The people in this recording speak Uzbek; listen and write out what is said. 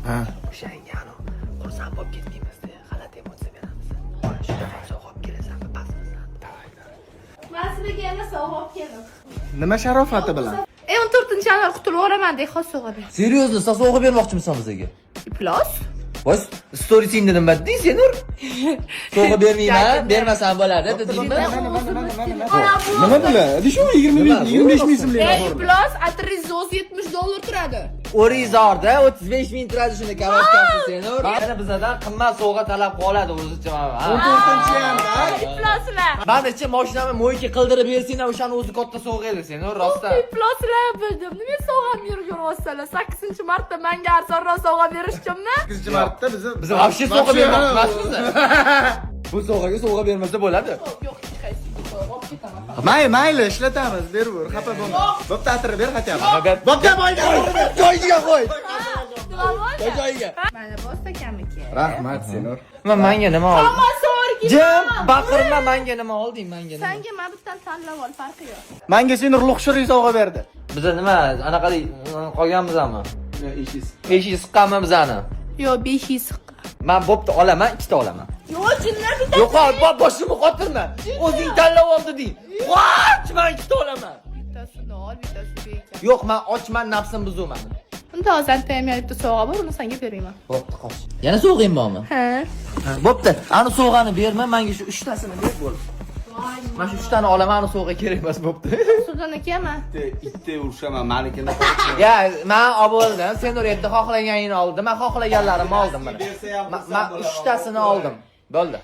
Ha. O'shanga xursand bo'lib ketmaymiz-da. G'alati emotsiya beramiz. Shunday sovg'a olib kelasanmi pasmizdan? Masibaga yana sovg'a olib keldim. Nima sharofati bilan? 14-yanvar qutulib olaman deb xos sovg'a ber. Seriyozmi? Sen sovg'a bermoqchimisan bizga? Plus. Bas, storiesingda nima deding sen, Nur? Sovg'a bermayman, bermasam bo'ladi dedingmi? Nima bilan? Shu 25 ming so'mlik Plus atrizoz $70 turadi. Orizorda 35 ming turadi shunda kavaskasi sen, Nur. Yana bizdan qimmat sovg'a talab qoladi o'zicha mana. 14-yamda. Pluslar. Mana-chi mashinamni mo'yka qildirib bersang, o'shani o'zi katta sovg'a edi sen, Nur, rostdan. Pluslar bildim. Nima sovg'a berib yuribsizlar? 8-marta menga arzonroq sovg'a berishchimmi? 8-marta Biz вообще sovg'a bermoqchimiz. Bu sovg'aga sovg'a bermasa bo'ladi. Yo'q, hech qaysi sovg'a olib ketaman. Mayli, ishlatamiz, berib, xafa bo'lma. Bo'p, ta'tir ber xatiyam. Bo'pti, joyiga qo'y. Joyiga. Mana bu stakamniki. Rahmat, Senur. Menga nima olding? Hamma so'rgi. Jim, baqirma, menga nima olding? Menga nima? Senga men bittan tanlab ol, farqi yo'q. Menga Senur luxshuri sovg'a berdi. Biz nima, anaqadek qolganmizmi? Eshiz siqqanmi bizani? Yo'q, 500 siqqan. Men bo'pti, olaman, ikkita olaman. Yo'q, jinlar bitta. Yo'q, boshimni qotirma. O'zing tanlab olding. Qoch, men ikkita olaman. Bittasini ol, bittasini beka. Yo'q, men ochman, nafsim buzaman. Unda hozir bitta sovg'a bor, uni senga berayman. Bo'pti, qoch. Yana sovg'ing bormi? Ha. Bo'pti, ani sovg'ani berma, menga shu 3 tasini ber bo'ldi. Men shu 3 tani olaman, ani sovg'a kerak emas, bo'pti. Sudan akaman. Itte urshaman, malikini. Ya, men oldim. Sen o'rayapti, xohlaganingni oldim. Men xohlaganlarimni oldim mana. Men 3 tasini oldim. Bo'ldi.